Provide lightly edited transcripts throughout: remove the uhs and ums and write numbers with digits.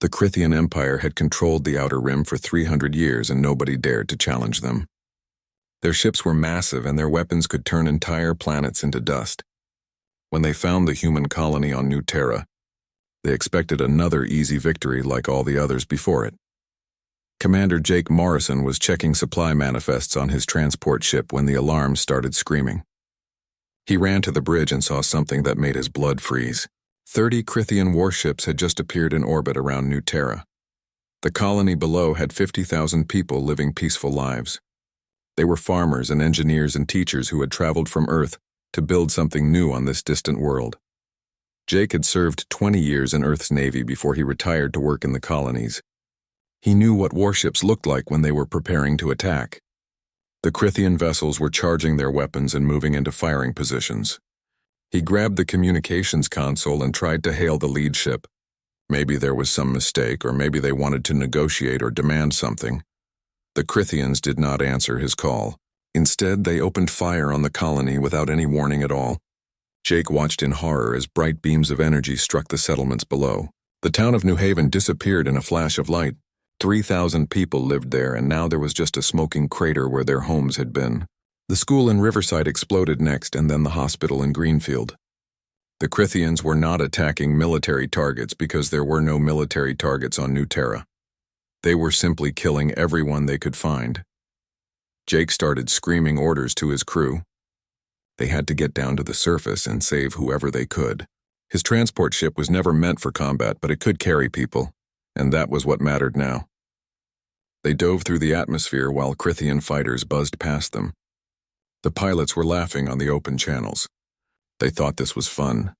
The Crithian Empire had controlled the Outer Rim for 300 years and nobody dared to challenge them. Their ships were massive and their weapons could turn entire planets into dust. When they found the human colony on New Terra, they expected another easy victory like all the others before it. Commander Jake Morrison was checking supply manifests on his transport ship when the alarms started screaming. He ran to the bridge and saw something that made his blood freeze. 30 Crithian warships had just appeared in orbit around New Terra. The colony below had 50,000 people living peaceful lives. They were farmers and engineers and teachers who had traveled from Earth to build something new on this distant world. Jake had served 20 years in Earth's Navy before he retired to work in the colonies. He knew what warships looked like when they were preparing to attack. The Crithian vessels were charging their weapons and moving into firing positions. He grabbed the communications console and tried to hail the lead ship. Maybe there was some mistake, or maybe they wanted to negotiate or demand something. The Crithians did not answer his call. Instead, they opened fire on the colony without any warning at all. Jake watched in horror as bright beams of energy struck the settlements below. The town of New Haven disappeared in a flash of light. 3,000 people lived there, and now there was just a smoking crater where their homes had been. The school in Riverside exploded next, and then the hospital in Greenfield. The Crithians were not attacking military targets because there were no military targets on New Terra. They were simply killing everyone they could find. Jake started screaming orders to his crew. They had to get down to the surface and save whoever they could. His transport ship was never meant for combat, but it could carry people, and that was what mattered now. They dove through the atmosphere while Crithian fighters buzzed past them. The pilots were laughing on the open channels. They thought this was fun.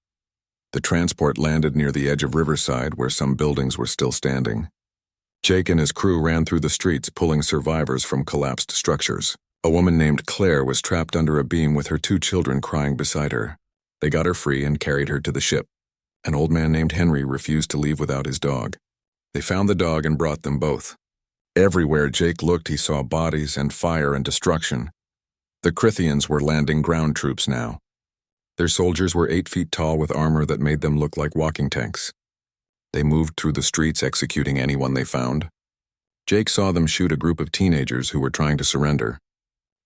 The transport landed near the edge of Riverside where some buildings were still standing. Jake and his crew ran through the streets pulling survivors from collapsed structures. A woman named Claire was trapped under a beam with her 2 children crying beside her. They got her free and carried her to the ship. An old man named Henry refused to leave without his dog. They found the dog and brought them both. Everywhere Jake looked, he saw bodies and fire and destruction. The Crithians were landing ground troops now. Their soldiers were 8 feet tall with armor that made them look like walking tanks. They moved through the streets executing anyone they found. Jake saw them shoot a group of teenagers who were trying to surrender.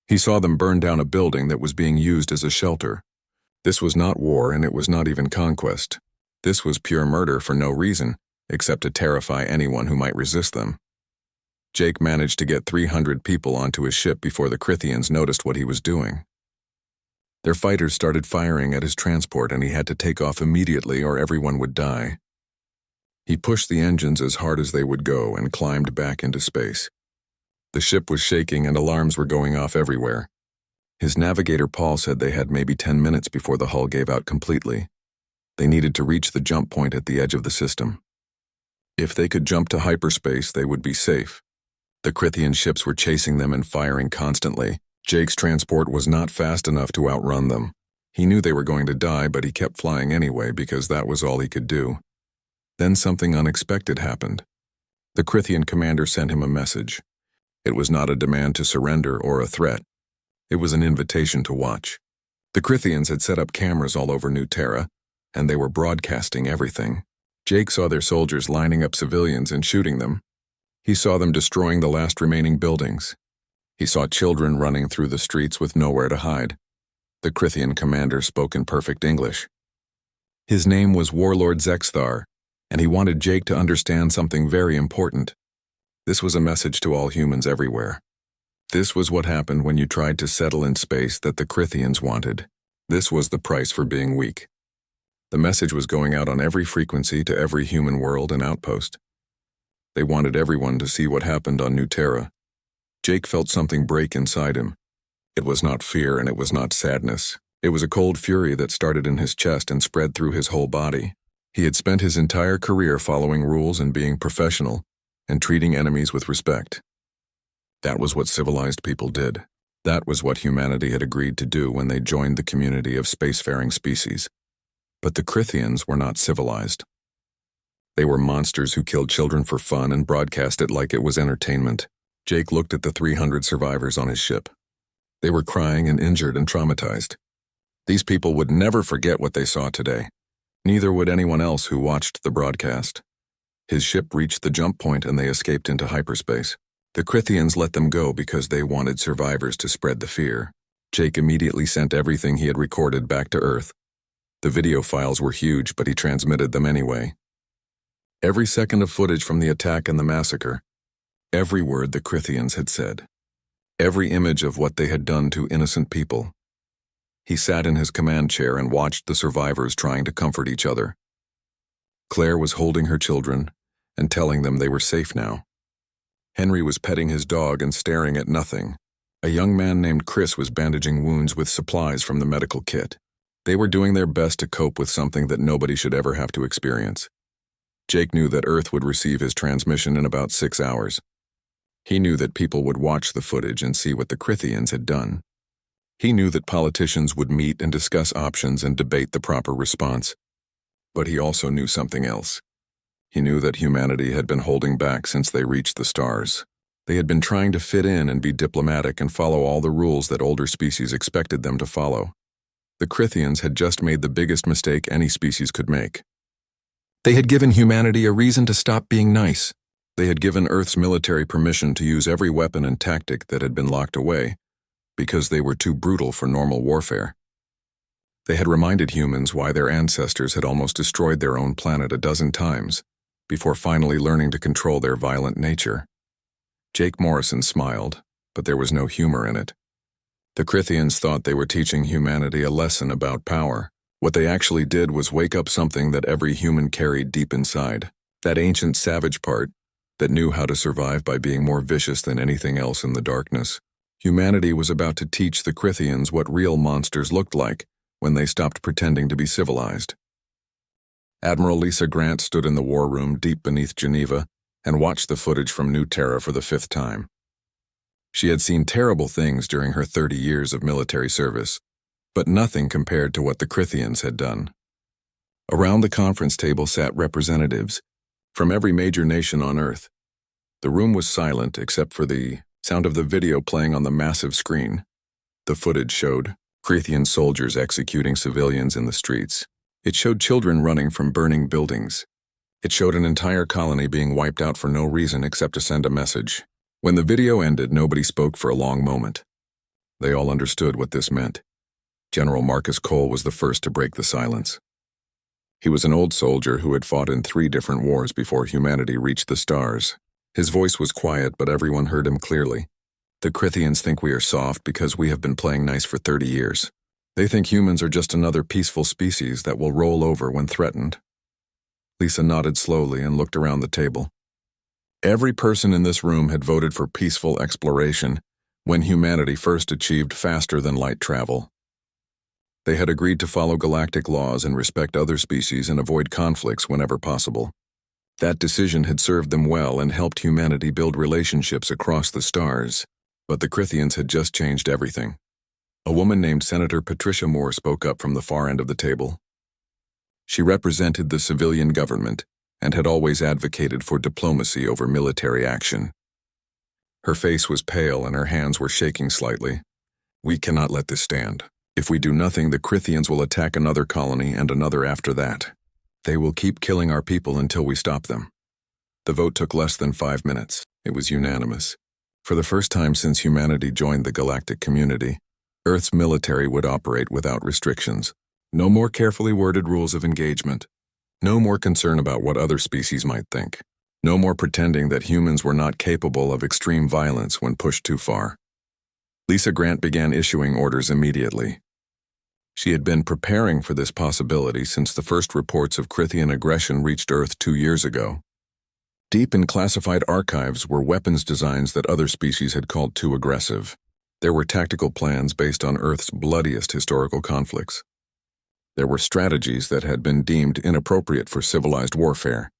He saw them burn down a building that was being used as a shelter. This was not war, and it was not even conquest. This was pure murder for no reason, except to terrify anyone who might resist them. Jake managed to get 300 people onto his ship before the Crithians noticed what he was doing. Their fighters started firing at his transport, and he had to take off immediately or everyone would die. He pushed the engines as hard as they would go and climbed back into space. The ship was shaking and alarms were going off everywhere. His navigator Paul said they had maybe 10 minutes before the hull gave out completely. They needed to reach the jump point at the edge of the system. If they could jump to hyperspace, they would be safe. The Crithian ships were chasing them and firing constantly. Jake's transport was not fast enough to outrun them. He knew they were going to die, but he kept flying anyway because that was all he could do. Then something unexpected happened. The Crithian commander sent him a message. It was not a demand to surrender or a threat. It was an invitation to watch. The Crithians had set up cameras all over New Terra, and they were broadcasting everything. Jake saw their soldiers lining up civilians and shooting them. He saw them destroying the last remaining buildings. He saw children running through the streets with nowhere to hide. The Crithian commander spoke in perfect English. His name was Warlord Zexthar, and he wanted Jake to understand something very important. This was a message to all humans everywhere. This was what happened when you tried to settle in space that the Crithians wanted. This was the price for being weak. The message was going out on every frequency to every human world and outpost. They wanted everyone to see what happened on New Terra. Jake felt something break inside him. It was not fear and it was not sadness. It was a cold fury that started in his chest and spread through his whole body. He had spent his entire career following rules and being professional, and treating enemies with respect. That was what civilized people did. That was what humanity had agreed to do when they joined the community of spacefaring species. But the Crithians were not civilized. They were monsters who killed children for fun and broadcast it like it was entertainment. Jake looked at the 300 survivors on his ship. They were crying and injured and traumatized. These people would never forget what they saw today. Neither would anyone else who watched the broadcast. His ship reached the jump point and they escaped into hyperspace. The Crithians let them go because they wanted survivors to spread the fear. Jake immediately sent everything he had recorded back to Earth. The video files were huge, but he transmitted them anyway. Every second of footage from the attack and the massacre. Every word the Crithians had said. Every image of what they had done to innocent people. He sat in his command chair and watched the survivors trying to comfort each other. Claire was holding her children and telling them they were safe now. Henry was petting his dog and staring at nothing. A young man named Chris was bandaging wounds with supplies from the medical kit. They were doing their best to cope with something that nobody should ever have to experience. Jake knew that Earth would receive his transmission in about 6 hours. He knew that people would watch the footage and see what the Crithians had done. He knew that politicians would meet and discuss options and debate the proper response. But he also knew something else. He knew that humanity had been holding back since they reached the stars. They had been trying to fit in and be diplomatic and follow all the rules that older species expected them to follow. The Crithians had just made the biggest mistake any species could make. They had given humanity a reason to stop being nice. They had given Earth's military permission to use every weapon and tactic that had been locked away, because they were too brutal for normal warfare. They had reminded humans why their ancestors had almost destroyed their own planet a dozen times, before finally learning to control their violent nature. Jake Morrison smiled, but there was no humor in it. The Crithians thought they were teaching humanity a lesson about power. What they actually did was wake up something that every human carried deep inside, that ancient savage part that knew how to survive by being more vicious than anything else in the darkness. Humanity was about to teach the Crithians what real monsters looked like when they stopped pretending to be civilized. Admiral Lisa Grant stood in the war room deep beneath Geneva and watched the footage from New Terra for the 5th time. She had seen terrible things during her 30 years of military service, but nothing compared to what the Crithians had done. Around the conference table sat representatives from every major nation on Earth. The room was silent except for the sound of the video playing on the massive screen. The footage showed Crithian soldiers executing civilians in the streets. It showed children running from burning buildings. It showed an entire colony being wiped out for no reason except to send a message. When the video ended, nobody spoke for a long moment. They all understood what this meant. General Marcus Cole was the first to break the silence. He was an old soldier who had fought in 3 different wars before humanity reached the stars. His voice was quiet, but everyone heard him clearly. The Crithians think we are soft because we have been playing nice for 30 years. They think humans are just another peaceful species that will roll over when threatened. Lisa nodded slowly and looked around the table. Every person in this room had voted for peaceful exploration when humanity first achieved faster-than-light travel. They had agreed to follow galactic laws and respect other species and avoid conflicts whenever possible. That decision had served them well and helped humanity build relationships across the stars, but the Crithians had just changed everything. A woman named Senator Patricia Moore spoke up from the far end of the table. She represented the civilian government and had always advocated for diplomacy over military action. Her face was pale and her hands were shaking slightly. "We cannot let this stand. If we do nothing, the Crithians will attack another colony and another after that. They will keep killing our people until we stop them." The vote took less than 5 minutes. It was unanimous. For the first time since humanity joined the galactic community, Earth's military would operate without restrictions. No more carefully worded rules of engagement. No more concern about what other species might think. No more pretending that humans were not capable of extreme violence when pushed too far. Lisa Grant began issuing orders immediately. She had been preparing for this possibility since the first reports of Crithian aggression reached Earth 2 years ago. Deep in classified archives were weapons designs that other species had called too aggressive. There were tactical plans based on Earth's bloodiest historical conflicts. There were strategies that had been deemed inappropriate for civilized warfare.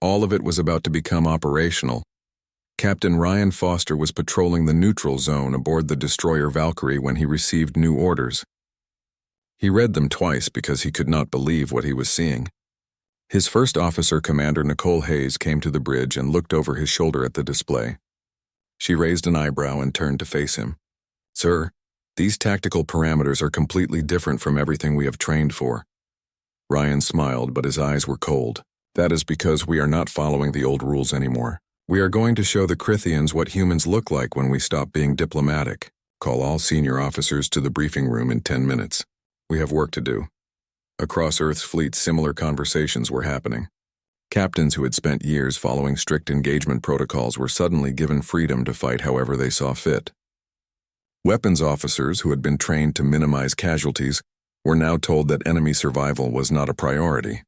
All of it was about to become operational. Captain Ryan Foster was patrolling the neutral zone aboard the destroyer Valkyrie when he received new orders. He read them twice because he could not believe what he was seeing. His first officer, Commander Nicole Hayes, came to the bridge and looked over his shoulder at the display. She raised an eyebrow and turned to face him. "Sir, these tactical parameters are completely different from everything we have trained for." Ryan smiled, but his eyes were cold. That is because we are not following the old rules anymore. We are going to show the Crithians what humans look like when we stop being diplomatic. Call all senior officers to the briefing room in 10 minutes. We have work to do. Across Earth's fleet, similar conversations were happening. Captains who had spent years following strict engagement protocols were suddenly given freedom to fight however they saw fit. Weapons officers who had been trained to minimize casualties were now told that enemy survival was not a priority.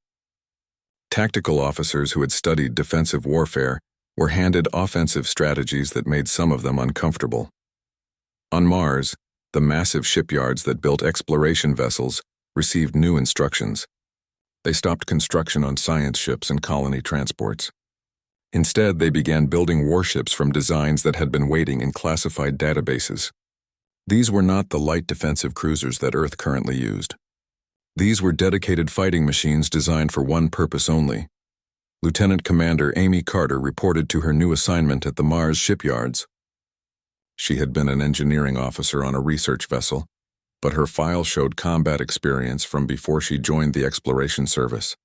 Tactical officers who had studied defensive warfare were handed offensive strategies that made some of them uncomfortable. On Mars, the massive shipyards that built exploration vessels received new instructions. They stopped construction on science ships and colony transports. Instead, they began building warships from designs that had been waiting in classified databases. These were not the light defensive cruisers that Earth currently used. These were dedicated fighting machines designed for one purpose only. Lieutenant Commander Amy Carter reported to her new assignment at the Mars shipyards. She had been an engineering officer on a research vessel, but her file showed combat experience from before she joined the exploration service.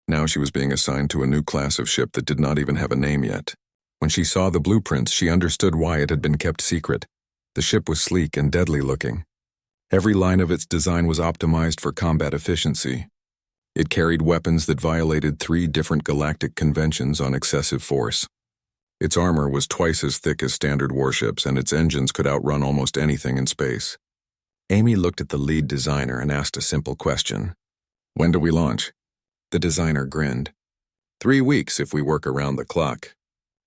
Now she was being assigned to a new class of ship that did not even have a name yet. When she saw the blueprints, she understood why it had been kept secret. The ship was sleek and deadly looking. Every line of its design was optimized for combat efficiency. It carried weapons that violated 3 different galactic conventions on excessive force. Its armor was twice as thick as standard warships, and its engines could outrun almost anything in space. Amy looked at the lead designer and asked a simple question. "When do we launch?" The designer grinned. 3 weeks if we work around the clock.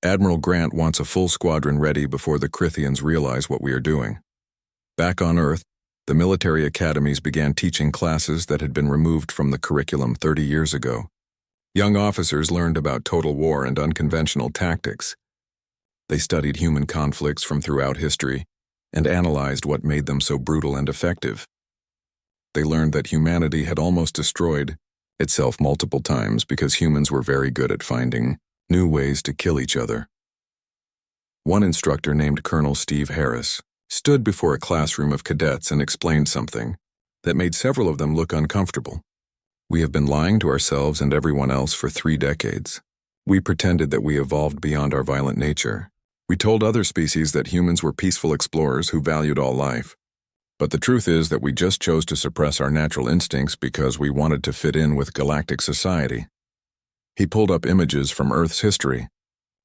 Admiral Grant wants a full squadron ready before the Crithians realize what we are doing. Back on Earth, the military academies began teaching classes that had been removed from the curriculum 30 years ago. Young officers learned about total war and unconventional tactics. They studied human conflicts from throughout history and analyzed what made them so brutal and effective. They learned that humanity had almost destroyed itself multiple times because humans were very good at finding new ways to kill each other. One instructor named Colonel Steve Harris stood before a classroom of cadets and explained something that made several of them look uncomfortable. "We have been lying to ourselves and everyone else for 3 decades. We pretended that we evolved beyond our violent nature. We told other species that humans were peaceful explorers who valued all life. But the truth is that we just chose to suppress our natural instincts because we wanted to fit in with galactic society." He pulled up images from Earth's history,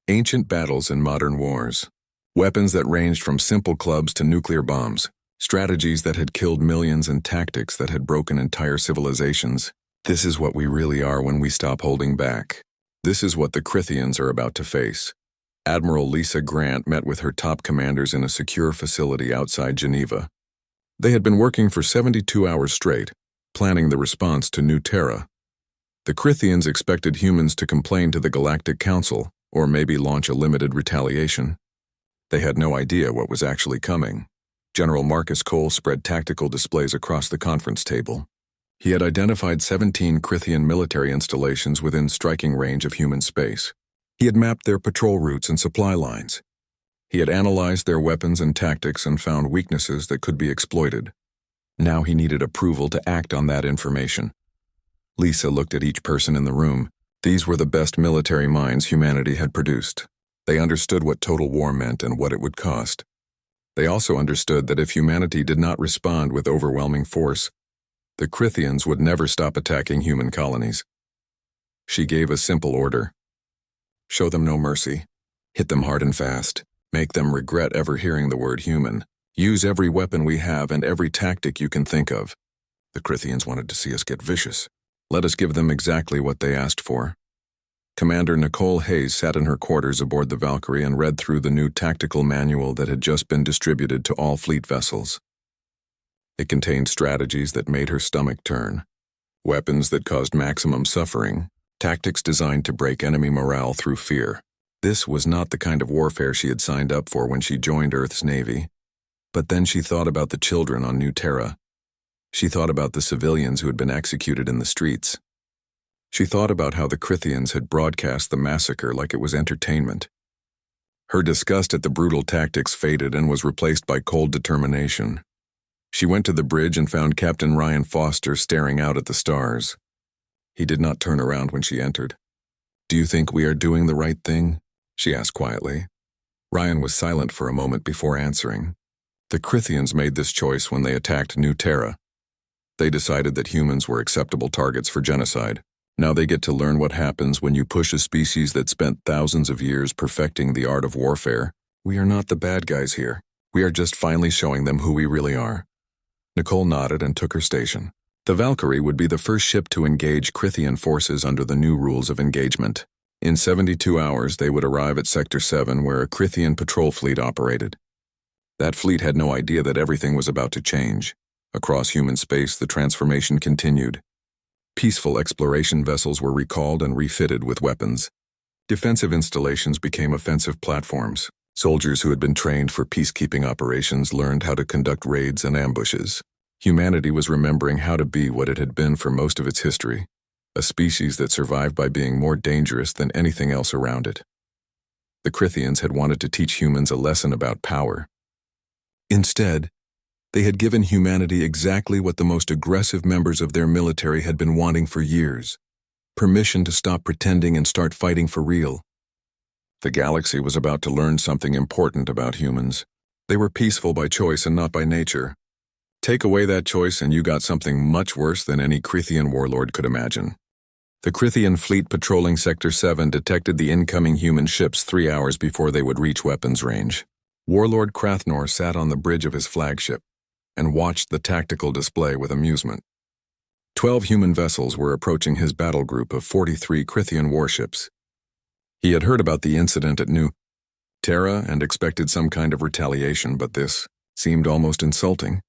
ancient battles and modern wars, weapons that ranged from simple clubs to nuclear bombs, strategies that had killed millions and tactics that had broken entire civilizations. This is what we really are when we stop holding back. This is what the Crithians are about to face. Admiral Lisa Grant met with her top commanders in a secure facility outside Geneva. They had been working for 72 hours straight, planning the response to New Terra. The Crithians expected humans to complain to the Galactic Council, or maybe launch a limited retaliation. They had no idea what was actually coming. General Marcus Cole spread tactical displays across the conference table. He had identified 17 Crithian military installations within striking range of human space. He had mapped their patrol routes and supply lines. He had analyzed their weapons and tactics and found weaknesses that could be exploited. Now he needed approval to act on that information. Lisa looked at each person in the room. These were the best military minds humanity had produced. They understood what total war meant and what it would cost. They also understood that if humanity did not respond with overwhelming force, the Crithians would never stop attacking human colonies. She gave a simple order. Show them no mercy. Hit them hard and fast. Make them regret ever hearing the word human. Use every weapon we have and every tactic you can think of. The Crithians wanted to see us get vicious. Let us give them exactly what they asked for. Commander Nicole Hayes sat in her quarters aboard the Valkyrie and read through the new tactical manual that had just been distributed to all fleet vessels. It contained strategies that made her stomach turn, weapons that caused maximum suffering, tactics designed to break enemy morale through fear. This was not the kind of warfare she had signed up for when she joined Earth's Navy. But then she thought about the children on New Terra. She thought about the civilians who had been executed in the streets. She thought about how the Crithians had broadcast the massacre like it was entertainment. Her disgust at the brutal tactics faded and was replaced by cold determination. She went to the bridge and found Captain Ryan Foster staring out at the stars. He did not turn around when she entered. "Do you think we are doing the right thing?" she asked quietly. Ryan was silent for a moment before answering. The Crithians made this choice when they attacked New Terra. They decided that humans were acceptable targets for genocide. Now they get to learn what happens when you push a species that spent thousands of years perfecting the art of warfare. We are not the bad guys here. We are just finally showing them who we really are. Nicole nodded and took her station. The Valkyrie would be the first ship to engage Crithian forces under the new rules of engagement. In 72 hours, they would arrive at Sector 7, where a Crithian patrol fleet operated. That fleet had no idea that everything was about to change. Across human space, the transformation continued. Peaceful exploration vessels were recalled and refitted with weapons. Defensive installations became offensive platforms. Soldiers who had been trained for peacekeeping operations learned how to conduct raids and ambushes. Humanity was remembering how to be what it had been for most of its history, a species that survived by being more dangerous than anything else around it. The Crithians had wanted to teach humans a lesson about power. Instead, they had given humanity exactly what the most aggressive members of their military had been wanting for years: permission to stop pretending and start fighting for real. The galaxy was about to learn something important about humans. They were peaceful by choice and not by nature. Take away that choice and you got something much worse than any Crithian warlord could imagine. The Crithian fleet patrolling Sector 7 detected the incoming human ships 3 hours before they would reach weapons range. Warlord Krathnor sat on the bridge of his flagship and watched the tactical display with amusement. 12 human vessels were approaching his battle group of 43 Crithian warships. He had heard about the incident at New Terra and expected some kind of retaliation, but this seemed almost insulting.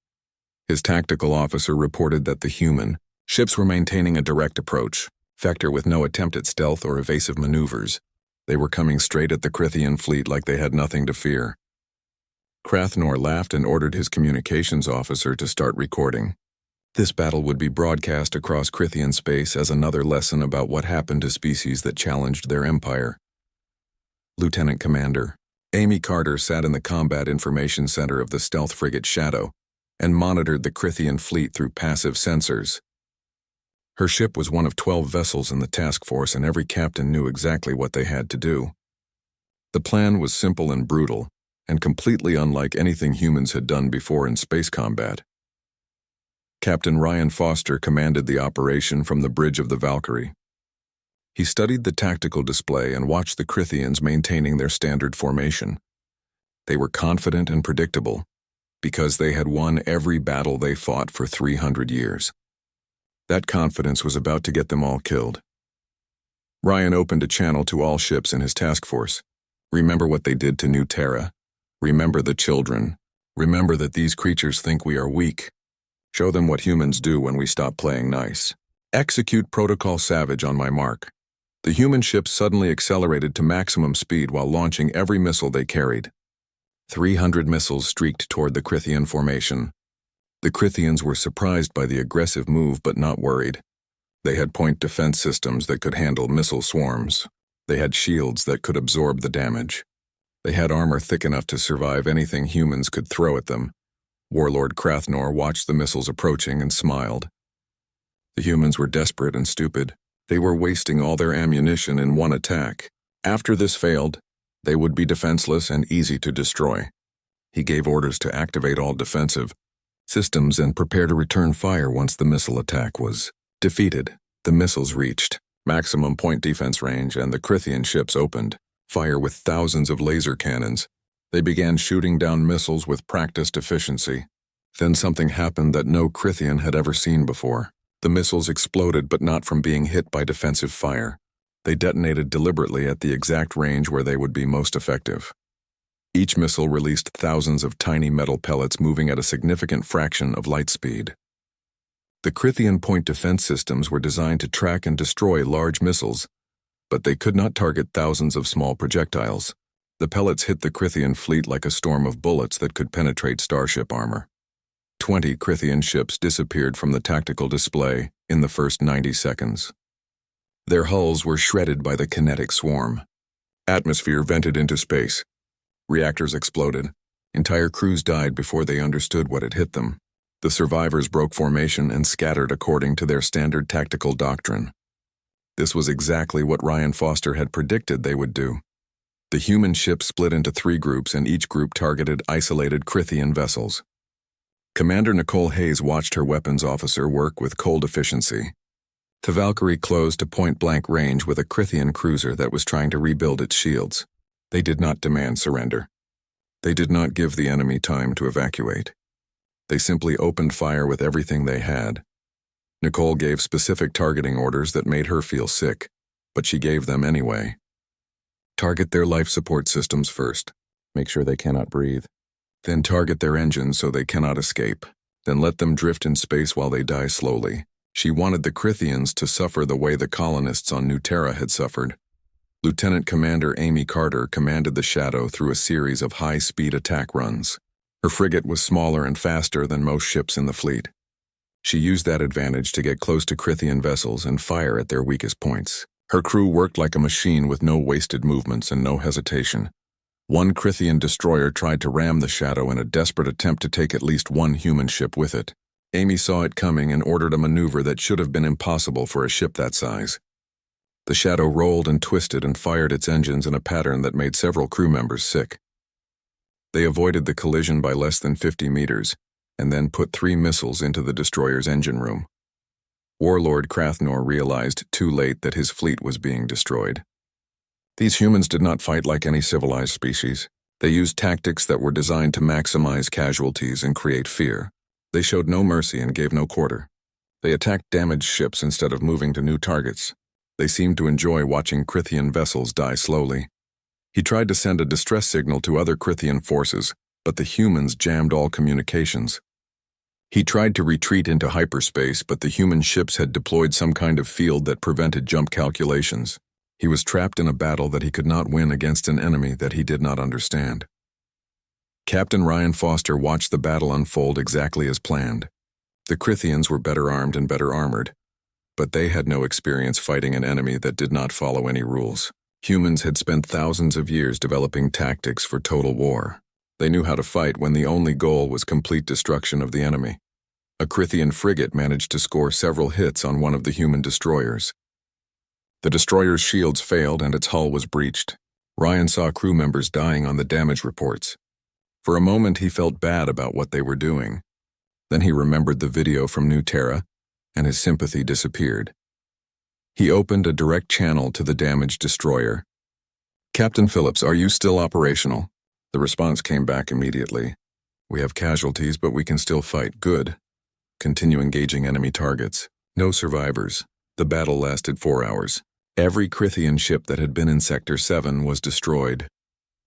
His tactical officer reported that the human ships were maintaining a direct approach vector with no attempt at stealth or evasive maneuvers. They were coming straight at the Crithian fleet like they had nothing to fear. Krathnor laughed and ordered his communications officer to start recording. This battle would be broadcast across Crithian space as another lesson about what happened to species that challenged their empire. Lieutenant Commander Amy Carter sat in the Combat Information Center of the stealth frigate Shadow and monitored the Crithian fleet through passive sensors. Her ship was one of 12 vessels in the task force, and every captain knew exactly what they had to do. The plan was simple and brutal, and completely unlike anything humans had done before in space combat. Captain Ryan Foster commanded the operation from the bridge of the Valkyrie. He studied the tactical display and watched the Crithians maintaining their standard formation. They were confident and predictable, because they had won every battle they fought for 300 years. That confidence was about to get them all killed. Ryan opened a channel to all ships in his task force. Remember what they did to New Terra. Remember the children. Remember that these creatures think we are weak. Show them what humans do when we stop playing nice. Execute Protocol Savage on my mark. The human ships suddenly accelerated to maximum speed while launching every missile they carried. 300 missiles streaked toward the Crithian formation. The Crithians were surprised by the aggressive move but not worried. They had point defense systems that could handle missile swarms. They had shields that could absorb the damage. They had armor thick enough to survive anything humans could throw at them. Warlord Krathnor watched the missiles approaching and smiled. The humans were desperate and stupid. They were wasting all their ammunition in one attack. After this failed, they would be defenseless and easy to destroy. He gave orders to activate all defensive systems and prepare to return fire once the missile attack was defeated. The missiles reached maximum point defense range and the Crithian ships opened fire with thousands of laser cannons. They began shooting down missiles with practiced efficiency. Then something happened that no Crithian had ever seen before. The missiles exploded, but not from being hit by defensive fire. They detonated deliberately at the exact range where they would be most effective. Each missile released thousands of tiny metal pellets moving at a significant fraction of light speed. The Crithian point defense systems were designed to track and destroy large missiles, but they could not target thousands of small projectiles. The pellets hit the Crithian fleet like a storm of bullets that could penetrate starship armor. 20 Crithian ships disappeared from the tactical display in the first 90 seconds. Their hulls were shredded by the kinetic swarm. Atmosphere vented into space. Reactors exploded. Entire crews died before they understood what had hit them. The survivors broke formation and scattered according to their standard tactical doctrine. This was exactly what Ryan Foster had predicted they would do. The human ship split into 3 groups, and each group targeted isolated Crithian vessels. Commander Nicole Hayes watched her weapons officer work with cold efficiency. The Valkyrie closed to point-blank range with a Crithian cruiser that was trying to rebuild its shields. They did not demand surrender. They did not give the enemy time to evacuate. They simply opened fire with everything they had. Nicole gave specific targeting orders that made her feel sick, but she gave them anyway. Target their life support systems first. Make sure they cannot breathe. Then target their engines so they cannot escape. Then let them drift in space while they die slowly. She wanted the Crithians to suffer the way the colonists on New Terra had suffered. Lieutenant Commander Amy Carter commanded the Shadow through a series of high-speed attack runs. Her frigate was smaller and faster than most ships in the fleet. She used that advantage to get close to Crithian vessels and fire at their weakest points. Her crew worked like a machine with no wasted movements and no hesitation. One Crithian destroyer tried to ram the Shadow in a desperate attempt to take at least one human ship with it. Amy saw it coming and ordered a maneuver that should have been impossible for a ship that size. The Shadow rolled and twisted and fired its engines in a pattern that made several crew members sick. They avoided the collision by less than 50 meters, and then put 3 missiles into the destroyer's engine room. Warlord Crathnor realized too late that his fleet was being destroyed. These humans did not fight like any civilized species. They used tactics that were designed to maximize casualties and create fear. They showed no mercy and gave no quarter. They attacked damaged ships instead of moving to new targets. They seemed to enjoy watching Crithian vessels die slowly. He tried to send a distress signal to other Crithian forces, but the humans jammed all communications. He tried to retreat into hyperspace, but the human ships had deployed some kind of field that prevented jump calculations. He was trapped in a battle that he could not win against an enemy that he did not understand. Captain Ryan Foster watched the battle unfold exactly as planned. The Crithians were better armed and better armored, but they had no experience fighting an enemy that did not follow any rules. Humans had spent thousands of years developing tactics for total war. They knew how to fight when the only goal was complete destruction of the enemy. A Crithian frigate managed to score several hits on one of the human destroyers. The destroyer's shields failed and its hull was breached. Ryan saw crew members dying on the damage reports. For a moment he felt bad about what they were doing. Then he remembered the video from New Terra, and his sympathy disappeared. He opened a direct channel to the damaged destroyer. "Captain Phillips, are you still operational?" The response came back immediately. "We have casualties, but we can still fight. Good. Continue engaging enemy targets. No survivors." The battle lasted 4 hours. Every Crithian ship that had been in Sector 7 was destroyed.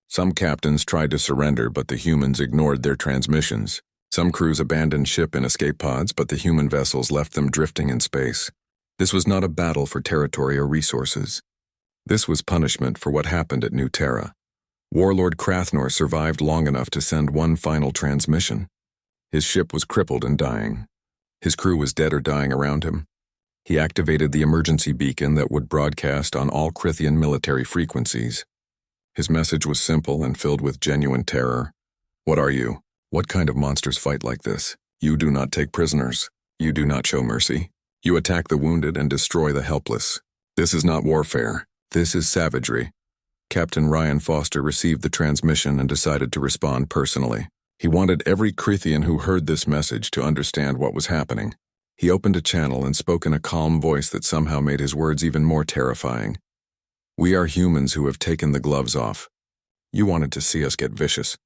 Some captains tried to surrender, but the humans ignored their transmissions. Some crews abandoned ship in escape pods, but the human vessels left them drifting in space. This was not a battle for territory or resources. This was punishment for what happened at New Terra. Warlord Crathnor survived long enough to send one final transmission. His ship was crippled and dying. His crew was dead or dying around him. He activated the emergency beacon that would broadcast on all Crithian military frequencies. His message was simple and filled with genuine terror. "What are you? What kind of monsters fight like this? You do not take prisoners. You do not show mercy. You attack the wounded and destroy the helpless. This is not warfare. This is savagery." Captain Ryan Foster received the transmission and decided to respond personally. He wanted every Crithian who heard this message to understand what was happening. He opened a channel and spoke in a calm voice that somehow made his words even more terrifying. "We are humans who have taken the gloves off. You wanted to see us get vicious.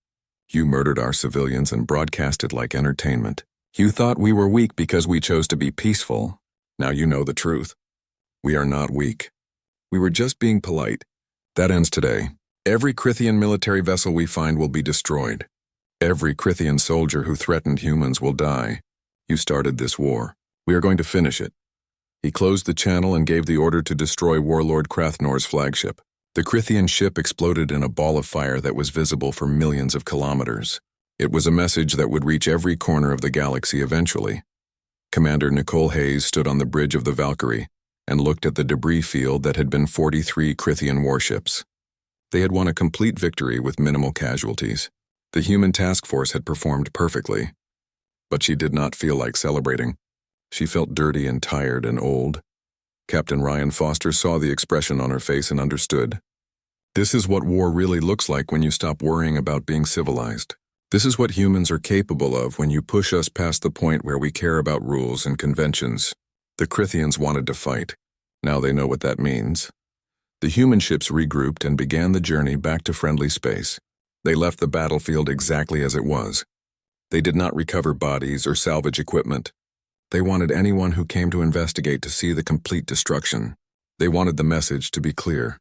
You murdered our civilians and broadcast it like entertainment. You thought we were weak because we chose to be peaceful. Now you know the truth. We are not weak. We were just being polite. That ends today. Every Crithian military vessel we find will be destroyed. Every Crithian soldier who threatened humans will die. You started this war. We are going to finish it." He closed the channel and gave the order to destroy Warlord Crathnor's flagship. The Crithian ship exploded in a ball of fire that was visible for millions of kilometers. It was a message that would reach every corner of the galaxy eventually. Commander Nicole Hayes stood on the bridge of the Valkyrie and looked at the debris field that had been 43 Crithian warships. They had won a complete victory with minimal casualties. The human task force had performed perfectly. But she did not feel like celebrating. She felt dirty and tired and old. Captain Ryan Foster saw the expression on her face and understood. This is what war really looks like when you stop worrying about being civilized. This is what humans are capable of when you push us past the point where we care about rules and conventions. The Crithians wanted to fight. Now they know what that means. The human ships regrouped and began the journey back to friendly space. They left the battlefield exactly as it was. They did not recover bodies or salvage equipment. They wanted anyone who came to investigate to see the complete destruction. They wanted the message to be clear.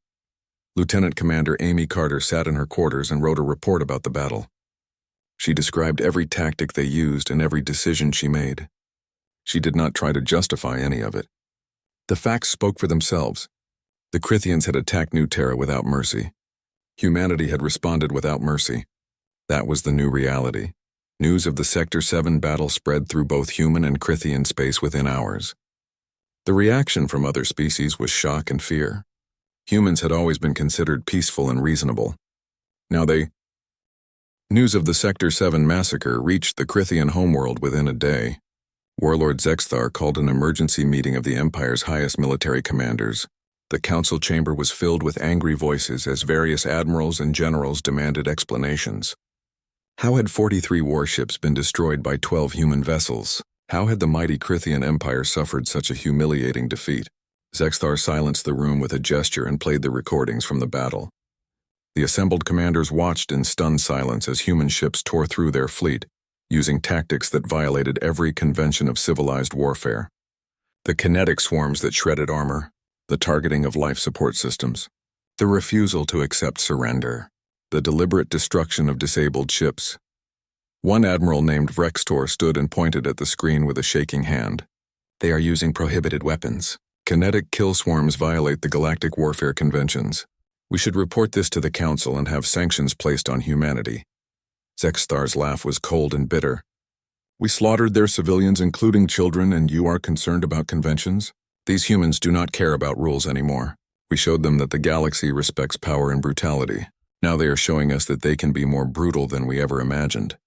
Lieutenant Commander Amy Carter sat in her quarters and wrote a report about the battle. She described every tactic they used and every decision she made. She did not try to justify any of it. The facts spoke for themselves. The Crithians had attacked New Terra without mercy. Humanity had responded without mercy. That was the new reality. News of the Sector 7 battle spread through both human and Crithian space within hours. The reaction from other species was shock and fear. Humans had always been considered peaceful and reasonable. Now News of the Sector 7 massacre reached the Crithian homeworld within a day. Warlord Zexthar called an emergency meeting of the Empire's highest military commanders. The council chamber was filled with angry voices as various admirals and generals demanded explanations. How had 43 warships been destroyed by 12 human vessels? How had the mighty Crithian Empire suffered such a humiliating defeat? Zexthar silenced the room with a gesture and played the recordings from the battle. The assembled commanders watched in stunned silence as human ships tore through their fleet, using tactics that violated every convention of civilized warfare. The kinetic swarms that shredded armor, the targeting of life support systems, the refusal to accept surrender, the deliberate destruction of disabled ships. One admiral named Vrextor stood and pointed at the screen with a shaking hand. They are using prohibited weapons. Kinetic kill swarms violate the galactic warfare conventions. We should report this to the Council and have sanctions placed on humanity. Zexthar's laugh was cold and bitter. We slaughtered their civilians, including children, and you are concerned about conventions? These humans do not care about rules anymore. We showed them that the galaxy respects power and brutality. Now they are showing us that they can be more brutal than we ever imagined.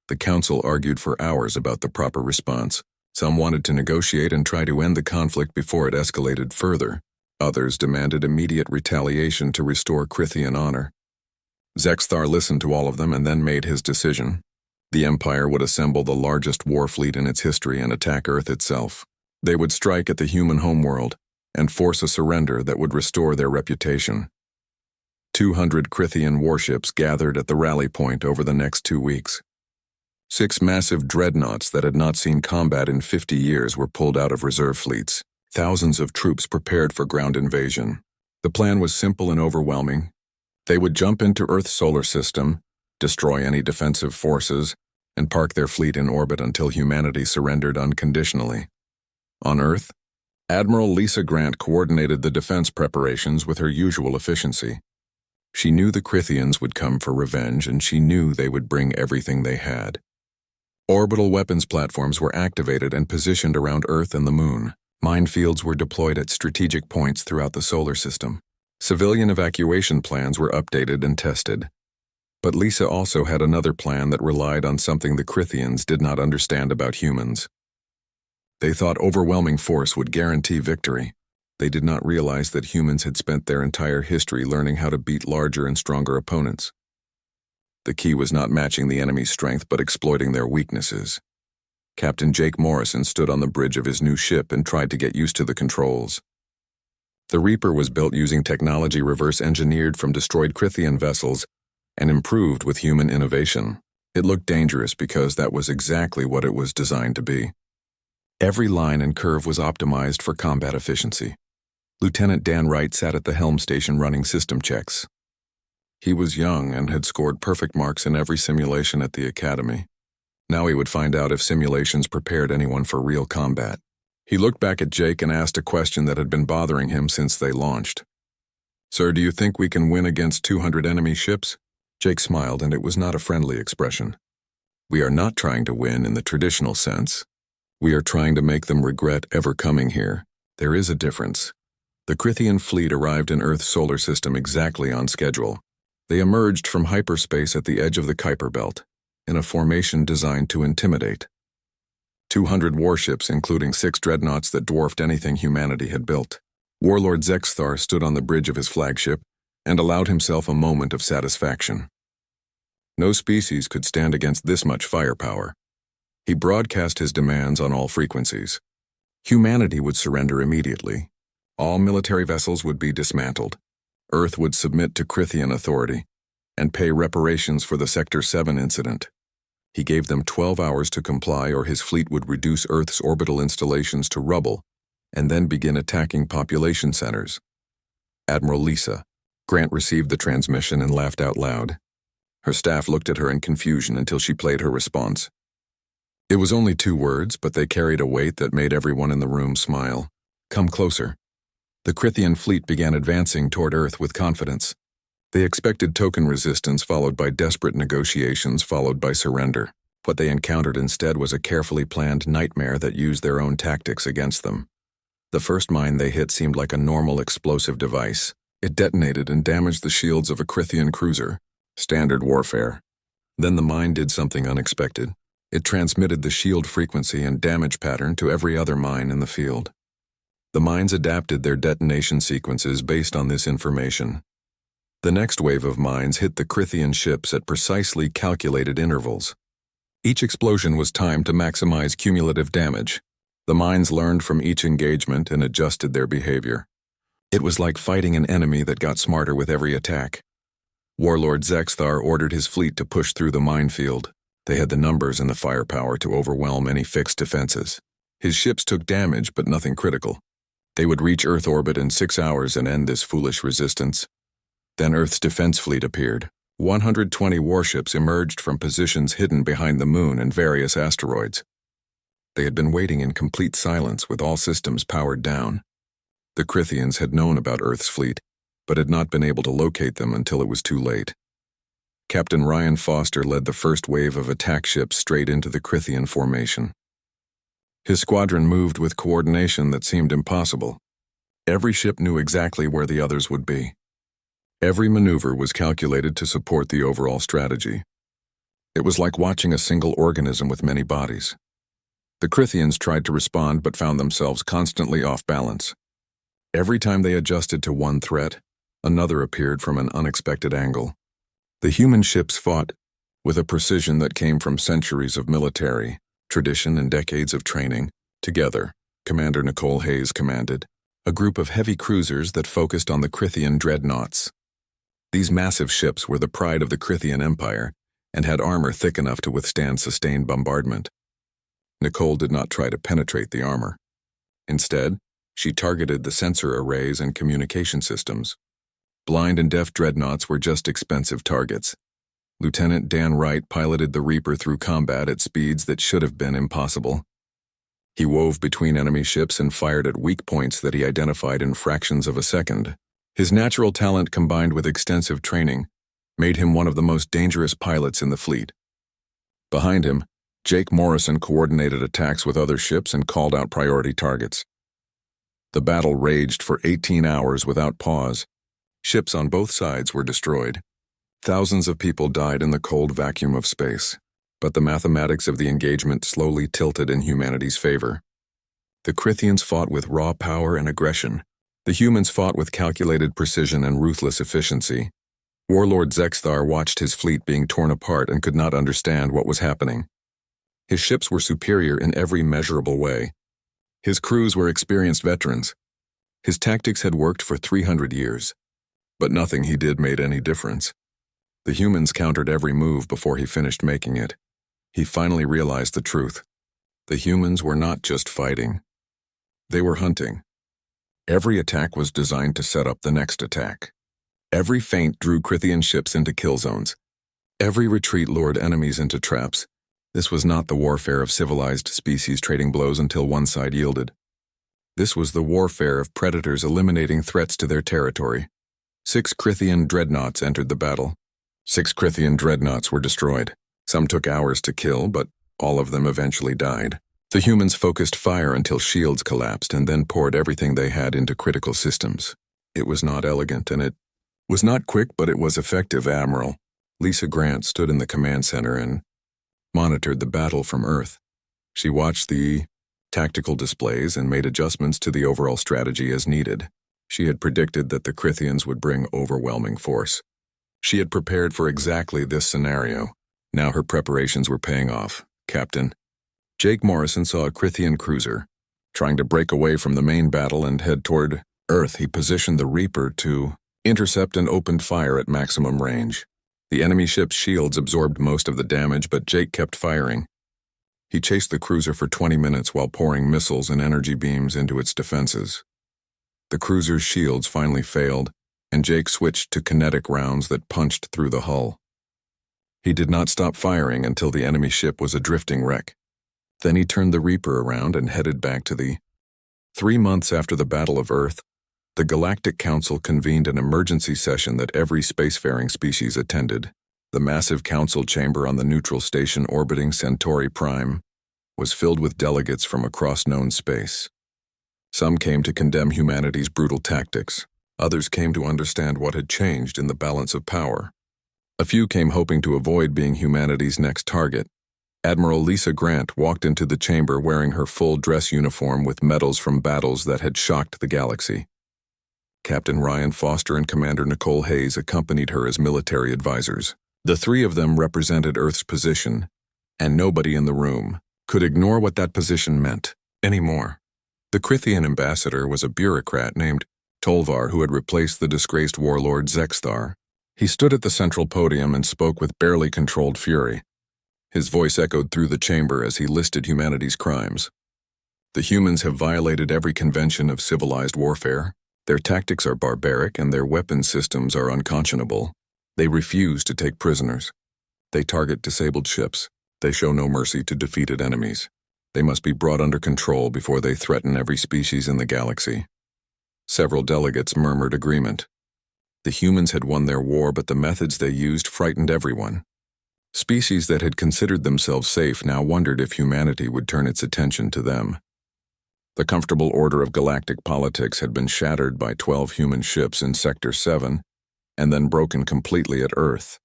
The Council argued for hours about the proper response. Some wanted to negotiate and try to end the conflict before it escalated further. Others demanded immediate retaliation to restore Crithian honor. Zexthar listened to all of them and then made his decision. The Empire would assemble the largest war fleet in its history and attack Earth itself. They would strike at the human homeworld and force a surrender that would restore their reputation. 200 Crithian warships gathered at the rally point over the next 2 weeks. 6 massive dreadnoughts that had not seen combat in 50 years were pulled out of reserve fleets. Thousands of troops prepared for ground invasion. The plan was simple and overwhelming. They would jump into Earth's solar system, destroy any defensive forces, and park their fleet in orbit until humanity surrendered unconditionally. On Earth, Admiral Lisa Grant coordinated the defense preparations with her usual efficiency. She knew the Crithians would come for revenge, and she knew they would bring everything they had. Orbital weapons platforms were activated and positioned around Earth and the Moon. Minefields were deployed at strategic points throughout the solar system. Civilian evacuation plans were updated and tested. But Lisa also had another plan that relied on something the Crithians did not understand about humans. They thought overwhelming force would guarantee victory. They did not realize that humans had spent their entire history learning how to beat larger and stronger opponents. The key was not matching the enemy's strength but exploiting their weaknesses. Captain Jake Morrison stood on the bridge of his new ship and tried to get used to the controls. The Reaper was built using technology reverse-engineered from destroyed Crithian vessels and improved with human innovation. It looked dangerous because that was exactly what it was designed to be. Every line and curve was optimized for combat efficiency. Lieutenant Dan Wright sat at the helm station running system checks. He was young and had scored perfect marks in every simulation at the Academy. Now he would find out if simulations prepared anyone for real combat. He looked back at Jake and asked a question that had been bothering him since they launched. "Sir, do you think we can win against 200 enemy ships?" Jake smiled, and it was not a friendly expression. "We are not trying to win in the traditional sense. We are trying to make them regret ever coming here. There is a difference." The Crithian fleet arrived in Earth's solar system exactly on schedule. They emerged from hyperspace at the edge of the Kuiper Belt, in a formation designed to intimidate. 200 warships, including 6 dreadnoughts that dwarfed anything humanity had built. Warlord Zexthar stood on the bridge of his flagship and allowed himself a moment of satisfaction. No species could stand against this much firepower. He broadcast his demands on all frequencies. Humanity would surrender immediately. All military vessels would be dismantled. Earth would submit to Crithian authority and pay reparations for the Sector 7 incident. He gave them 12 hours to comply, or his fleet would reduce Earth's orbital installations to rubble and then begin attacking population centers. Admiral Lisa. Grant received the transmission and laughed out loud. Her staff looked at her in confusion until she played her response. It was only 2 words, but they carried a weight that made everyone in the room smile. Come closer. The Crithian fleet began advancing toward Earth with confidence. They expected token resistance, followed by desperate negotiations, followed by surrender. What they encountered instead was a carefully planned nightmare that used their own tactics against them. The first mine they hit seemed like a normal explosive device. It detonated and damaged the shields of a Crithian cruiser. Standard warfare. Then the mine did something unexpected. It transmitted the shield frequency and damage pattern to every other mine in the field. The mines adapted their detonation sequences based on this information. The next wave of mines hit the Crithian ships at precisely calculated intervals. Each explosion was timed to maximize cumulative damage. The mines learned from each engagement and adjusted their behavior. It was like fighting an enemy that got smarter with every attack. Warlord Zexthar ordered his fleet to push through the minefield. They had the numbers and the firepower to overwhelm any fixed defenses. His ships took damage, but nothing critical. They would reach Earth orbit in 6 hours and end this foolish resistance. Then Earth's defense fleet appeared. 120 warships emerged from positions hidden behind the moon and various asteroids. They had been waiting in complete silence with all systems powered down. The Crithians had known about Earth's fleet, but had not been able to locate them until it was too late. Captain Ryan Foster led the first wave of attack ships straight into the Crithian formation. His squadron moved with coordination that seemed impossible. Every ship knew exactly where the others would be. Every maneuver was calculated to support the overall strategy. It was like watching a single organism with many bodies. The Crithians tried to respond but found themselves constantly off balance. Every time they adjusted to one threat, another appeared from an unexpected angle. The human ships fought with a precision that came from centuries of military tradition and decades of training. Together, Commander Nicole Hayes commanded a group of heavy cruisers that focused on the Crithian dreadnoughts. These massive ships were the pride of the Crithian Empire and had armor thick enough to withstand sustained bombardment. Nicole did not try to penetrate the armor. Instead, she targeted the sensor arrays and communication systems. Blind and deaf dreadnoughts were just expensive targets. Lieutenant Dan Wright piloted the Reaper through combat at speeds that should have been impossible. He wove between enemy ships and fired at weak points that he identified in fractions of a second. His natural talent combined with extensive training made him one of the most dangerous pilots in the fleet. Behind him, Jake Morrison coordinated attacks with other ships and called out priority targets. The battle raged for 18 hours without pause. Ships on both sides were destroyed. Thousands of people died in the cold vacuum of space, but the mathematics of the engagement slowly tilted in humanity's favor. The Crithians fought with raw power and aggression. The humans fought with calculated precision and ruthless efficiency. Warlord Zexthar watched his fleet being torn apart and could not understand what was happening. His ships were superior in every measurable way. His crews were experienced veterans. His tactics had worked for 300 years, but nothing he did made any difference. The humans countered every move before he finished making it. He finally realized the truth. The humans were not just fighting. They were hunting. Every attack was designed to set up the next attack. Every feint drew Crithian ships into kill zones. Every retreat lured enemies into traps. This was not the warfare of civilized species trading blows until one side yielded. This was the warfare of predators eliminating threats to their territory. 6 Crithian dreadnoughts entered the battle. 6 Crithian dreadnoughts were destroyed. Some took hours to kill, but all of them eventually died. The humans focused fire until shields collapsed and then poured everything they had into critical systems. It was not elegant and it was not quick, but it was effective. Admiral Lisa Grant stood in the command center and monitored the battle from Earth. She watched the tactical displays and made adjustments to the overall strategy as needed. She had predicted that the Crithians would bring overwhelming force. She had prepared for exactly this scenario. Now her preparations were paying off. Captain Jake Morrison saw a Crithian cruiser. Trying to break away from the main battle and head toward Earth, he positioned the Reaper to intercept and opened fire at maximum range. The enemy ship's shields absorbed most of the damage, but Jake kept firing. He chased the cruiser for 20 minutes while pouring missiles and energy beams into its defenses. The cruiser's shields finally failed, and Jake switched to kinetic rounds that punched through the hull. He did not stop firing until the enemy ship was a drifting wreck. Then he turned the Reaper around and headed back to the 3 months after the Battle of Earth, the Galactic Council convened an emergency session that every spacefaring species attended. The massive council chamber on the neutral station orbiting Centauri Prime was filled with delegates from across known space. Some came to condemn humanity's brutal tactics. Others came to understand what had changed in the balance of power. A few came hoping to avoid being humanity's next target. Admiral Lisa Grant walked into the chamber wearing her full dress uniform with medals from battles that had shocked the galaxy. Captain Ryan Foster and Commander Nicole Hayes accompanied her as military advisors. The three of them represented Earth's position, and nobody in the room could ignore what that position meant anymore. The Crithian ambassador was a bureaucrat named Tolvar who had replaced the disgraced warlord Zexthar. He stood at the central podium and spoke with barely controlled fury. His voice echoed through the chamber as he listed humanity's crimes. The humans have violated every convention of civilized warfare. Their tactics are barbaric and their weapon systems are unconscionable. They refuse to take prisoners. They target disabled ships. They show no mercy to defeated enemies. They must be brought under control before they threaten every species in the galaxy. Several delegates murmured agreement. The humans had won their war, but the methods they used frightened everyone. Species that had considered themselves safe now wondered if humanity would turn its attention to them. The comfortable order of galactic politics had been shattered by 12 human ships in Sector 7, and then broken completely at Earth.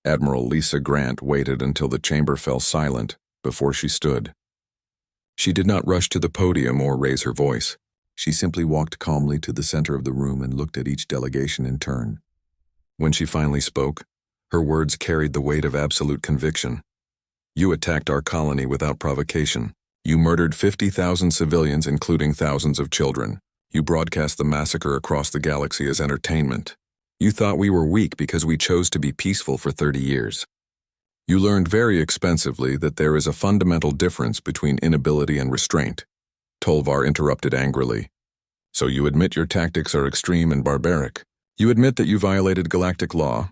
Admiral Lisa Grant waited until the chamber fell silent before she stood. She did not rush to the podium or raise her voice. She simply walked calmly to the center of the room and looked at each delegation in turn. When she finally spoke, her words carried the weight of absolute conviction. You attacked our colony without provocation. You murdered 50,000 civilians, including thousands of children. You broadcast the massacre across the galaxy as entertainment. You thought we were weak because we chose to be peaceful for 30 years. You learned very expensively that there is a fundamental difference between inability and restraint. Tolvar interrupted angrily. So you admit your tactics are extreme and barbaric. You admit that you violated galactic law.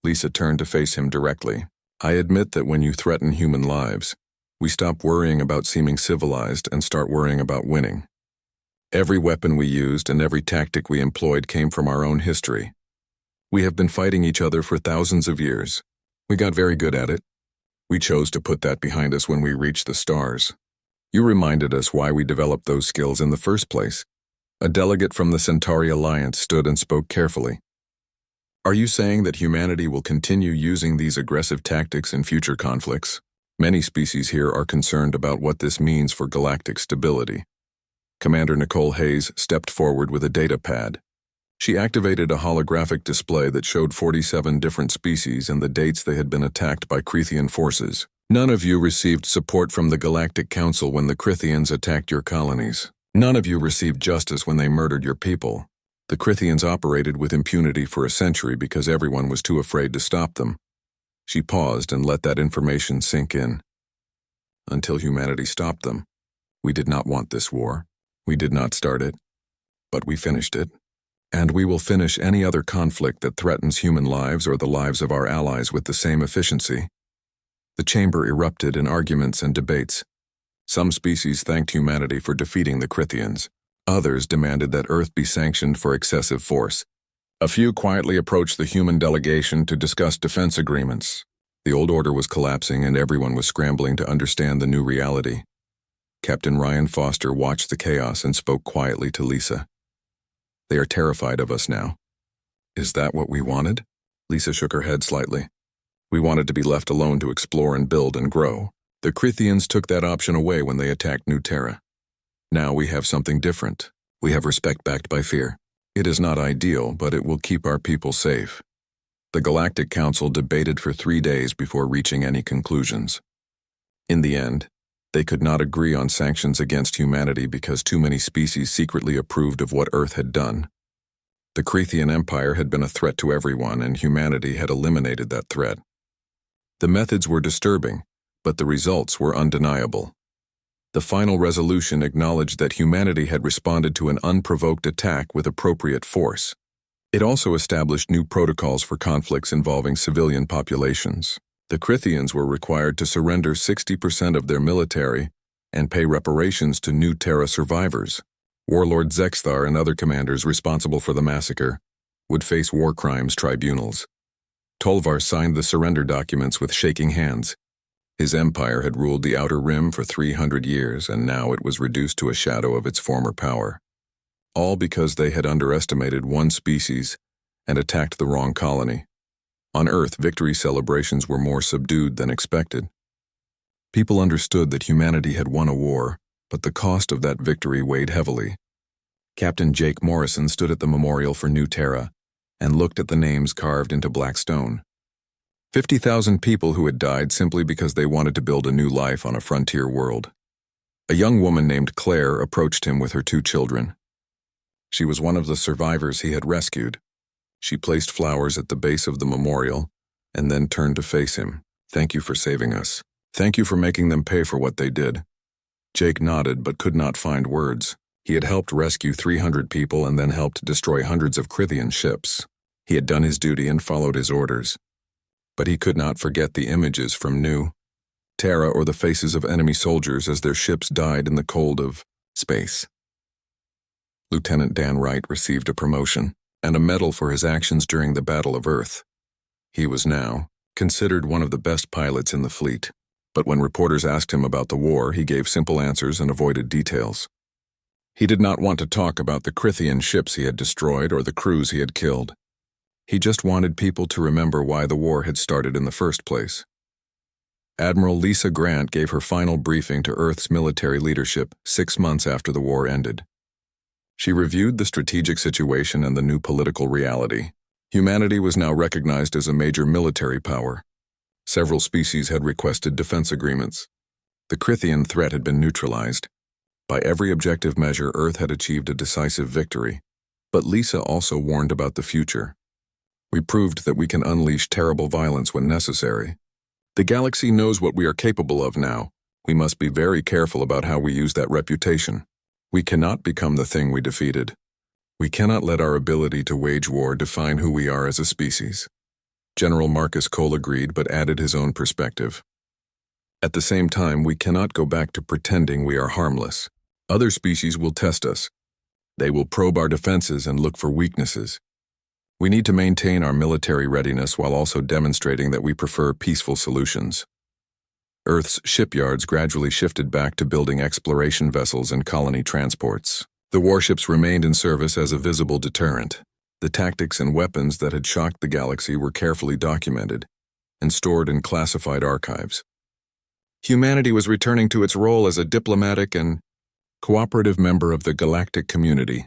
Lisa turned to face him directly. I admit that when you threaten human lives, we stop worrying about seeming civilized and start worrying about winning. Every weapon we used and every tactic we employed came from our own history. We have been fighting each other for thousands of years. We got very good at it. We chose to put that behind us when we reached the stars. You reminded us why we developed those skills in the first place. A delegate from the Centauri Alliance stood and spoke carefully. Are you saying that humanity will continue using these aggressive tactics in future conflicts? Many species here are concerned about what this means for galactic stability. Commander Nicole Hayes stepped forward with a data pad. She activated a holographic display that showed 47 different species and the dates they had been attacked by Crithian forces. None of you received support from the Galactic Council when the Crithians attacked your colonies. None of you received justice when they murdered your people. The Crithians operated with impunity for a century because everyone was too afraid to stop them. She paused and let that information sink in. Until humanity stopped them. We did not want this war. We did not start it. But we finished it. And we will finish any other conflict that threatens human lives or the lives of our allies with the same efficiency. The chamber erupted in arguments and debates. Some species thanked humanity for defeating the Crithians. Others demanded that Earth be sanctioned for excessive force. A few quietly approached the human delegation to discuss defense agreements. The old order was collapsing and everyone was scrambling to understand the new reality. Captain Ryan Foster watched the chaos and spoke quietly to Lisa. They are terrified of us now. Is that what we wanted? Lisa shook her head slightly. We wanted to be left alone to explore and build and grow. The Crithians took that option away when they attacked New Terra. Now we have something different. We have respect backed by fear. It is not ideal, but it will keep our people safe. The Galactic Council debated for 3 days before reaching any conclusions. In the end, they could not agree on sanctions against humanity because too many species secretly approved of what Earth had done. The Crethean Empire had been a threat to everyone, and humanity had eliminated that threat. The methods were disturbing, but the results were undeniable. The final resolution acknowledged that humanity had responded to an unprovoked attack with appropriate force. It also established new protocols for conflicts involving civilian populations. The Cretheans were required to surrender 60% of their military and pay reparations to New Terra survivors. Warlord Zexthar and other commanders responsible for the massacre would face war crimes tribunals. Tolvar signed the surrender documents with shaking hands. His empire had ruled the Outer Rim for 300 years, and now it was reduced to a shadow of its former power. All because they had underestimated one species and attacked the wrong colony. On Earth, victory celebrations were more subdued than expected. People understood that humanity had won a war, but the cost of that victory weighed heavily. Captain Jake Morrison stood at the memorial for New Terra and looked at the names carved into black stone. 50,000 people who had died simply because they wanted to build a new life on a frontier world. A young woman named Claire approached him with her 2 children. She was one of the survivors he had rescued. She placed flowers at the base of the memorial and then turned to face him. "Thank you for saving us. Thank you for making them pay for what they did." Jake nodded but could not find words. He had helped rescue 300 people and then helped destroy hundreds of Crethean ships. He had done his duty and followed his orders. But he could not forget the images from New Terra or the faces of enemy soldiers as their ships died in the cold of space. Lieutenant Dan Wright received a promotion and a medal for his actions during the Battle of Earth. He was now considered one of the best pilots in the fleet, but when reporters asked him about the war, he gave simple answers and avoided details. He did not want to talk about the Crethean ships he had destroyed or the crews he had killed. He just wanted people to remember why the war had started in the first place. Admiral Lisa Grant gave her final briefing to Earth's military leadership 6 months after the war ended. She reviewed the strategic situation and the new political reality. Humanity was now recognized as a major military power. Several species had requested defense agreements. The Crethean threat had been neutralized. By every objective measure, Earth had achieved a decisive victory. But Lisa also warned about the future. "We proved that we can unleash terrible violence when necessary. The galaxy knows what we are capable of now. We must be very careful about how we use that reputation. We cannot become the thing we defeated. We cannot let our ability to wage war define who we are as a species." General Marcus Cole agreed but added his own perspective. "At the same time, we cannot go back to pretending we are harmless. Other species will test us. They will probe our defenses and look for weaknesses. We need to maintain our military readiness while also demonstrating that we prefer peaceful solutions." Earth's shipyards gradually shifted back to building exploration vessels and colony transports. The warships remained in service as a visible deterrent. The tactics and weapons that had shocked the galaxy were carefully documented and stored in classified archives. Humanity was returning to its role as a diplomatic and cooperative member of the galactic community.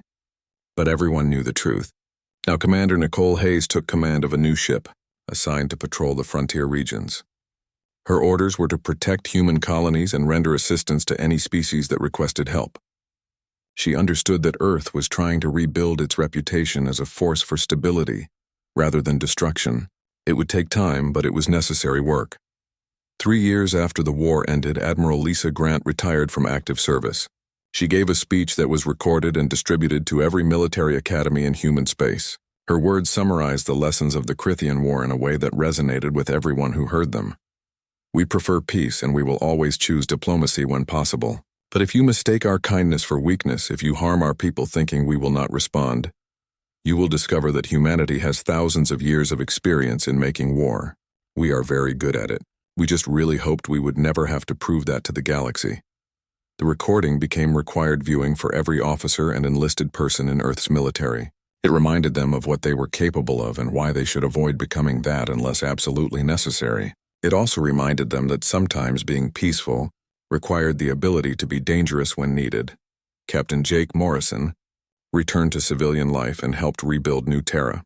But everyone knew the truth. Now Commander Nicole Hayes took command of a new ship, assigned to patrol the frontier regions. Her orders were to protect human colonies and render assistance to any species that requested help. She understood that Earth was trying to rebuild its reputation as a force for stability, rather than destruction. It would take time, but it was necessary work. 3 years after the war ended, Admiral Lisa Grant retired from active service. She gave a speech that was recorded and distributed to every military academy in human space. Her words summarized the lessons of the Crethean War in a way that resonated with everyone who heard them. "We prefer peace, and we will always choose diplomacy when possible. But if you mistake our kindness for weakness, if you harm our people thinking we will not respond, you will discover that humanity has thousands of years of experience in making war. We are very good at it. We just really hoped we would never have to prove that to the galaxy." The recording became required viewing for every officer and enlisted person in Earth's military. It reminded them of what they were capable of and why they should avoid becoming that unless absolutely necessary. It also reminded them that sometimes being peaceful required the ability to be dangerous when needed. Captain Jake Morrison, returned to civilian life and helped rebuild New Terra.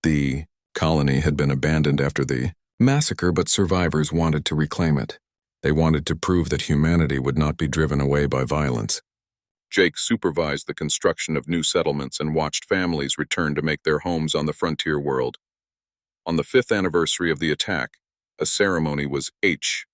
The colony had been abandoned after the massacre, but survivors wanted to reclaim it. They wanted to prove that humanity would not be driven away by violence. Jake supervised the construction of new settlements and watched families return to make their homes on the frontier world. On the 5th anniversary of the attack, a ceremony was HFY